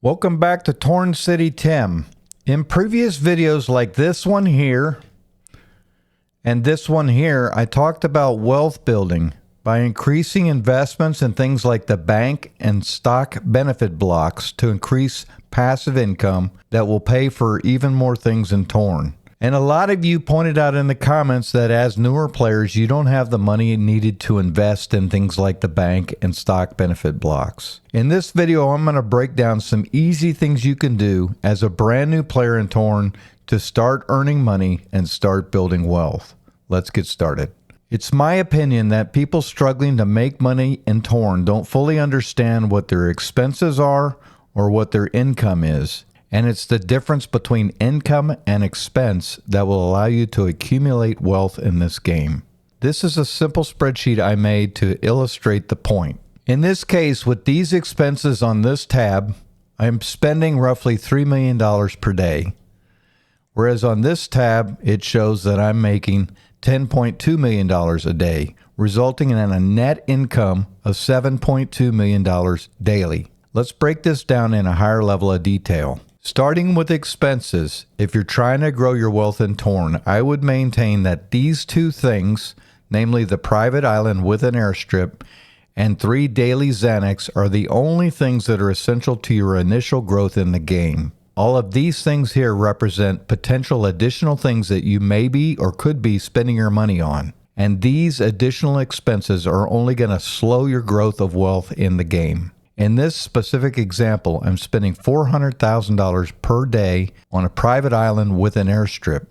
Welcome back to Torn City Tim. In previous videos like this one here and this one here, I talked about wealth building by increasing investments in things like the bank and stock benefit blocks to increase passive income that will pay for even more things in Torn. And a lot of you pointed out in the comments that as newer players, you don't have the money needed to invest in things like the bank and stock benefit blocks. In this video, I'm going to break down some easy things you can do as a brand new player in Torn to start earning money and start building wealth. Let's get started. It's my opinion that people struggling to make money in Torn don't fully understand what their expenses are or what their income is. And it's the difference between income and expense that will allow you to accumulate wealth in this game. This is a simple spreadsheet I made to illustrate the point. In this case, with these expenses on this tab, I'm spending roughly $3 million per day. Whereas on this tab, it shows that I'm making $10.2 million a day, resulting in a net income of $7.2 million daily. Let's break this down in a higher level of detail. Starting with expenses, if you're trying to grow your wealth in Torn, I would maintain that these two things, namely the private island with an airstrip and 3 daily Xanax, are the only things that are essential to your initial growth in the game. All of these things here represent potential additional things that you may be or could be spending your money on. And these additional expenses are only going to slow your growth of wealth in the game. In this specific example, I'm spending $400,000 per day on a private island with an airstrip.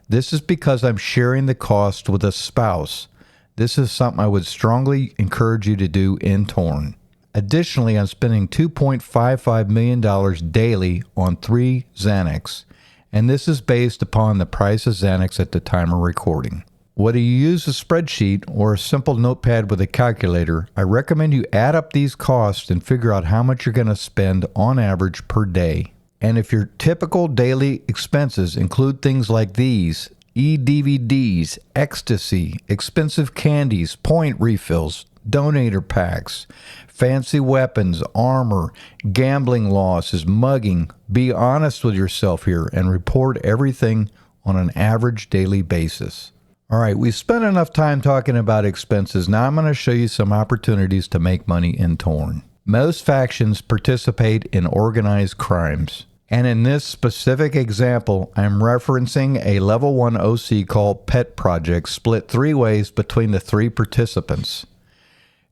This is because I'm sharing the cost with a spouse. This is something I would strongly encourage you to do in Torn. Additionally, I'm spending $2.55 million daily on 3 Xanax, and this is based upon the price of Xanax at the time of recording. Whether you use a spreadsheet or a simple notepad with a calculator, I recommend you add up these costs and figure out how much you're going to spend on average per day. And if your typical daily expenses include things like these: e-DVDs, ecstasy, expensive candies, point refills, donator packs, fancy weapons, armor, gambling losses, mugging, be honest with yourself here and report everything on an average daily basis. All right, we've spent enough time talking about expenses. Now I'm going to show you some opportunities to make money in Torn. Most factions participate in organized crimes. And in this specific example, I'm referencing a level 1 OC called Pet Project, split 3 ways between the 3 participants.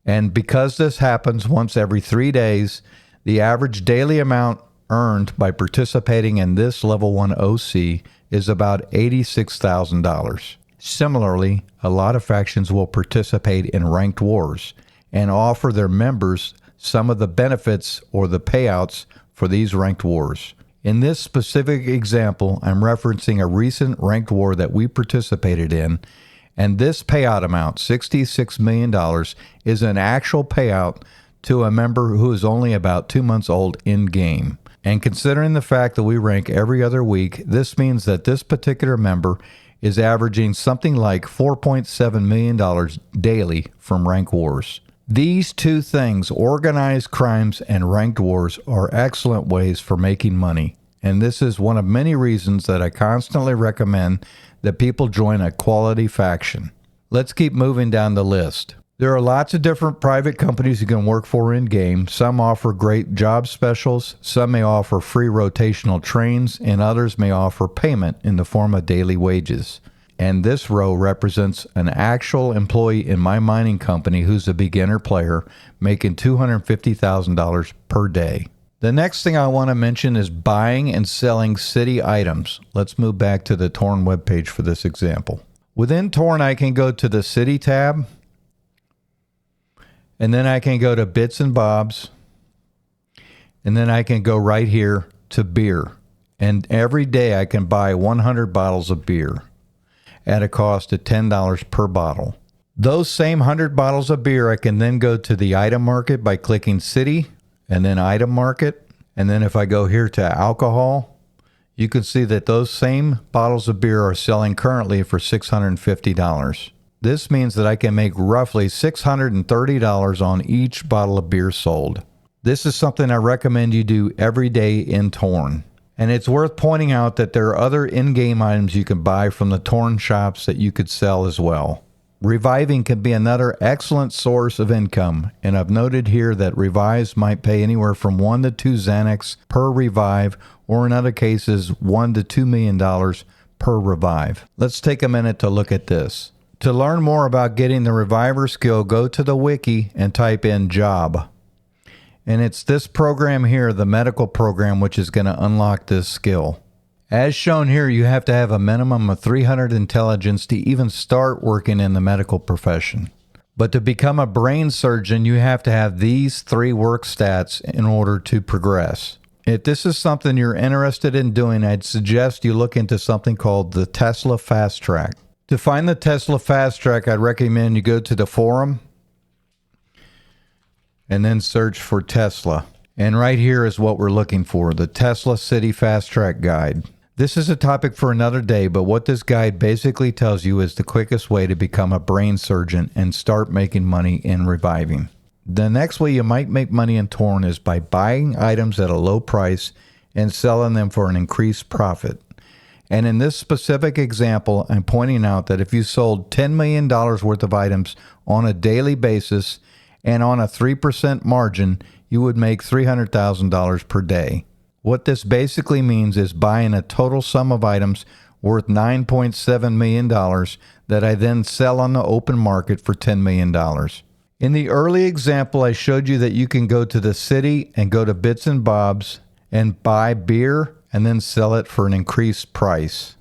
And because this happens once every 3 days, the average daily amount earned by participating in this level 1 OC is about $86,000. Similarly, a lot of factions will participate in ranked wars and offer their members some of the benefits or the payouts for these ranked wars. In this specific example, I'm referencing a recent ranked war that we participated in, and this payout amount, $66 million, is an actual payout to a member who is only about 2 months old in-game. And considering the fact that we rank every other week, this means that this particular member is averaging something like $4.7 million daily from rank wars. These two things, organized crimes and ranked wars, are excellent ways for making money. And this is one of many reasons that I constantly recommend that people join a quality faction. Let's keep moving down the list. There are lots of different private companies you can work for in-game. Some offer great job specials, some may offer free rotational trains, and others may offer payment in the form of daily wages. And this row represents an actual employee in my mining company who's a beginner player making $250,000 per day. The next thing I want to mention is buying and selling city items. Let's move back to the Torn webpage for this example. Within Torn, I can go to the city tab, and then I can go to bits and bobs, and then I can go right here to beer. And every day I can buy 100 bottles of beer at a cost of $10 per bottle. Those same 100 bottles of beer, I can then go to the item market by clicking city and then item market. And then if I go here to alcohol, you can see that those same bottles of beer are selling currently for $650. This means that I can make roughly $630 on each bottle of beer sold. This is something I recommend you do every day in Torn. And it's worth pointing out that there are other in-game items you can buy from the Torn shops that you could sell as well. Reviving can be another excellent source of income, and I've noted here that revives might pay anywhere from 1 to 2 Xanax per revive, or in other cases, $1 to $2 million per revive. Let's take a minute to look at this. To learn more about getting the reviver skill, go to the wiki and type in job. And it's this program here, the medical program, which is going to unlock this skill. As shown here, you have to have a minimum of 300 intelligence to even start working in the medical profession. But to become a brain surgeon, you have to have these 3 work stats in order to progress. If this is something you're interested in doing, I'd suggest you look into something called the Tesla Fast Track. To find the Tesla Fast Track, I'd recommend you go to the forum and then search for Tesla. And right here is what we're looking for, the Tesla City Fast Track Guide. This is a topic for another day, but what this guide basically tells you is the quickest way to become a brain surgeon and start making money in reviving. The next way you might make money in Torn is by buying items at a low price and selling them for an increased profit. And in this specific example, I'm pointing out that if you sold $10 million worth of items on a daily basis and on a 3% margin, you would make $300,000 per day. What this basically means is buying a total sum of items worth $9.7 million that I then sell on the open market for $10 million. In the early example, I showed you that you can go to the city and go to Bits and Bobs and buy beer and then sell it for an increased price.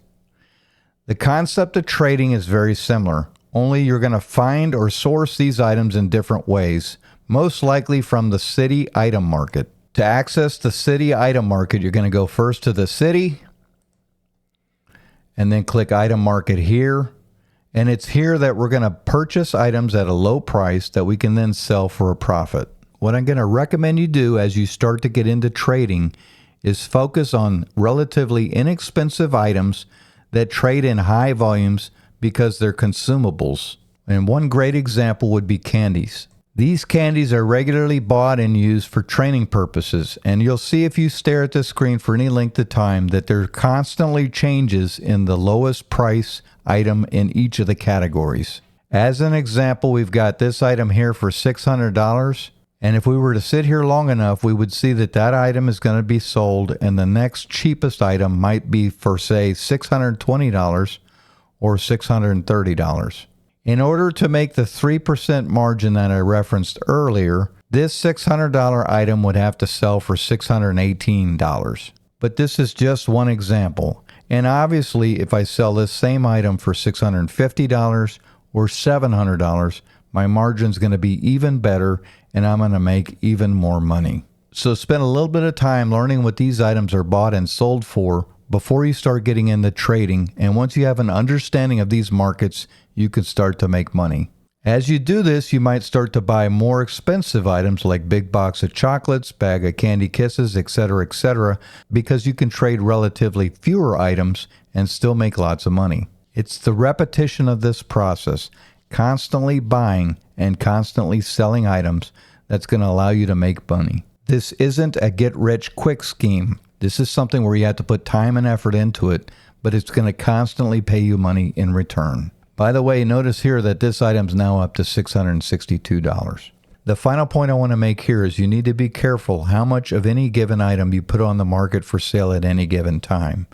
The concept of trading is very similar, only you're going to find or source these items in different ways, most likely from the city item market. To access the city item market, you're going to go first to the city and then click item market here. And it's here that we're going to purchase items at a low price that we can then sell for a profit. What I'm going to recommend you do as you start to get into trading is focus on relatively inexpensive items that trade in high volumes because they're consumables. And one great example would be candies. These candies are regularly bought and used for training purposes, and you'll see if you stare at the screen for any length of time that there are constantly changes in the lowest price item in each of the categories. As an example, we've got this item here for $600, and if we were to sit here long enough, we would see that that item is going to be sold, and the next cheapest item might be for, say, $620 or $630. In order to make the 3% margin that I referenced earlier, this $600 item would have to sell for $618. But this is just one example. And obviously, if I sell this same item for $650 or $700, my margin's going to be even better and I'm going to make even more money. So spend a little bit of time learning what these items are bought and sold for before you start getting into trading. And once you have an understanding of these markets, you can start to make money. As you do this, you might start to buy more expensive items like big box of chocolates, bag of candy kisses, etc., because you can trade relatively fewer items and still make lots of money. It's the repetition of this process, constantly buying and constantly selling items, that's going to allow you to make money. This isn't a get-rich-quick scheme. This is something where you have to put time and effort into it, but it's going to constantly pay you money in return. By the way, notice here that this item's now up to $662. The final point I want to make here is you need to be careful how much of any given item you put on the market for sale at any given time,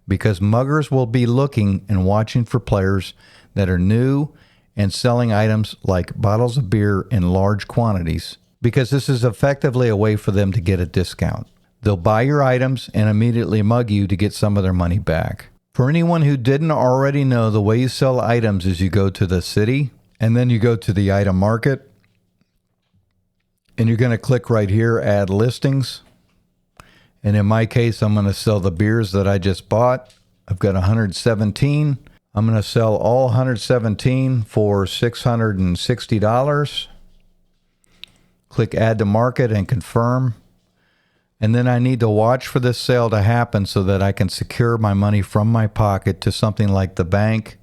because muggers will be looking and watching for players that are new and selling items like bottles of beer in large quantities, because this is effectively a way for them to get a discount. They'll buy your items and immediately mug you to get some of their money back. For anyone who didn't already know, the way you sell items is you go to the city and then you go to the item market and you're going to click right here, add listings. And in my case, I'm going to sell the beers that I just bought. I've got 117. I'm going to sell all 117 for $660. Click add to market and confirm. And then I need to watch for this sale to happen so that I can secure my money from my pocket to something like the bank,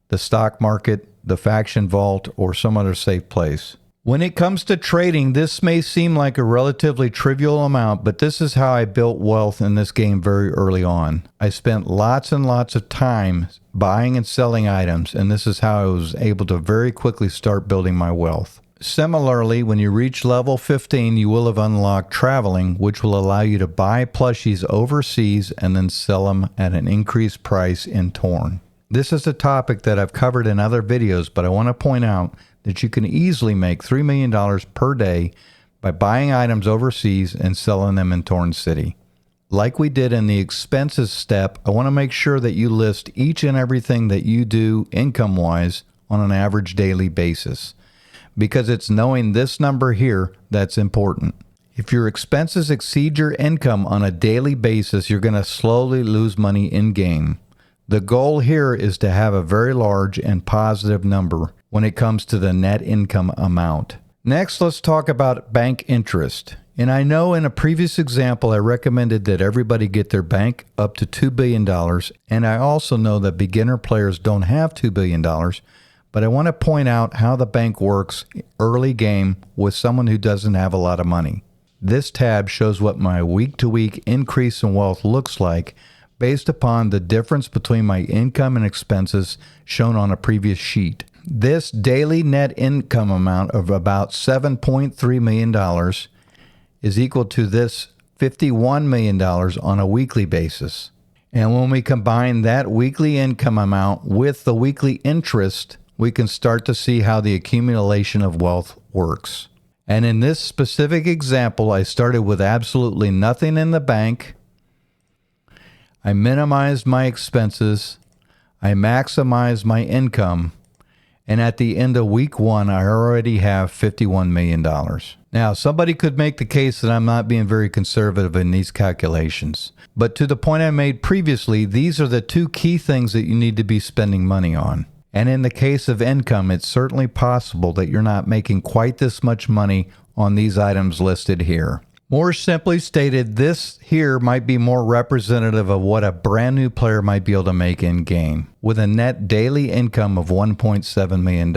the stock market, the faction vault, or some other safe place. When it comes to trading, this may seem like a relatively trivial amount, but this is how I built wealth in this game very early on. I spent lots and lots of time buying and selling items, and this is how I was able to very quickly start building my wealth. Similarly, when you reach level 15, you will have unlocked traveling, which will allow you to buy plushies overseas and then sell them at an increased price in Torn. This is a topic that I've covered in other videos, but I want to point out that you can easily make $3 million per day by buying items overseas and selling them in Torn City. Like we did in the expenses step, I want to make sure that you list each and everything that you do income-wise on an average daily basis, because it's knowing this number here that's important. If your expenses exceed your income on a daily basis, you're going to slowly lose money in-game. The goal here is to have a very large and positive number when it comes to the net income amount. Next, let's talk about bank interest. And I know in a previous example, I recommended that everybody get their bank up to $2 billion. And I also know that beginner players don't have $2 billion. But I want to point out how the bank works early game with someone who doesn't have a lot of money. This tab shows what my week-to-week increase in wealth looks like based upon the difference between my income and expenses shown on a previous sheet. This daily net income amount of about $7.3 million is equal to this $51 million on a weekly basis. And when we combine that weekly income amount with the weekly interest, we can start to see how the accumulation of wealth works. And in this specific example, I started with absolutely nothing in the bank. I minimized my expenses. I maximized my income. And at the end of week 1, I already have $51 million. Now, somebody could make the case that I'm not being very conservative in these calculations. But to the point I made previously, these are the two key things that you need to be spending money on. And in the case of income, it's certainly possible that you're not making quite this much money on these items listed here. More simply stated, this here might be more representative of what a brand new player might be able to make in game, with a net daily income of $1.7 million.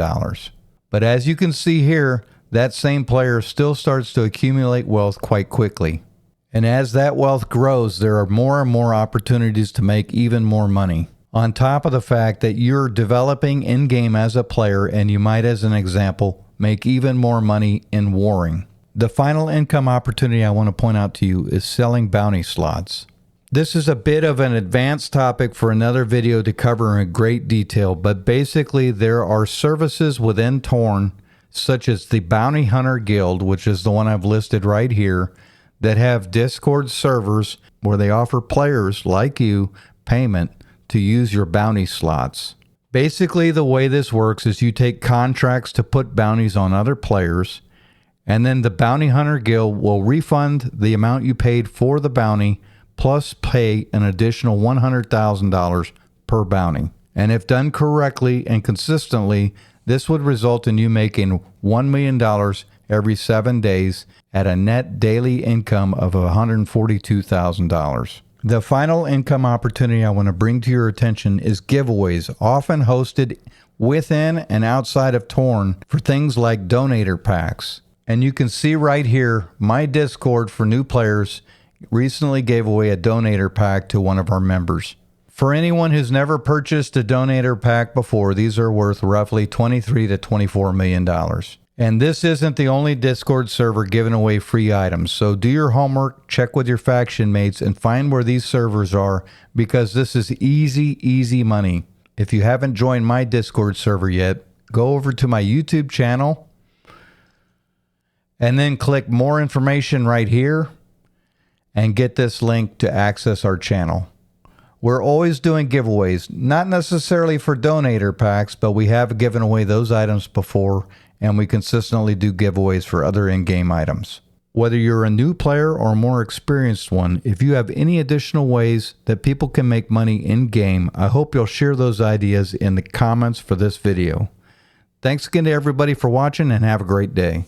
But as you can see here, that same player still starts to accumulate wealth quite quickly. And as that wealth grows, there are more and more opportunities to make even more money. On top of the fact that you're developing in-game as a player, and you might, as an example, make even more money in warring. The final income opportunity I want to point out to you is selling bounty slots. This is a bit of an advanced topic for another video to cover in great detail, but basically there are services within Torn, such as the Bounty Hunter Guild, which is the one I've listed right here, that have Discord servers where they offer players like you payment to use your bounty slots. Basically, the way this works is you take contracts to put bounties on other players, and then the Bounty Hunter Guild will refund the amount you paid for the bounty, plus pay an additional $100,000 per bounty. And if done correctly and consistently, this would result in you making $1 million every 7 days at a net daily income of $142,000. The final income opportunity I want to bring to your attention is giveaways, often hosted within and outside of Torn for things like donator packs. And you can see right here, my Discord for new players recently gave away a donator pack to one of our members. For anyone who's never purchased a donator pack before, these are worth roughly $23 to $24 million. And this isn't the only Discord server giving away free items, so do your homework, check with your faction mates, and find where these servers are, because this is easy money. If you haven't joined my Discord server yet, go over to my YouTube channel, and then click more information right here, and get this link to access our channel. We're always doing giveaways, not necessarily for donator packs, but we have given away those items before, and we consistently do giveaways for other in-game items. Whether you're a new player or a more experienced one, if you have any additional ways that people can make money in-game, I hope you'll share those ideas in the comments for this video. Thanks again to everybody for watching, and have a great day.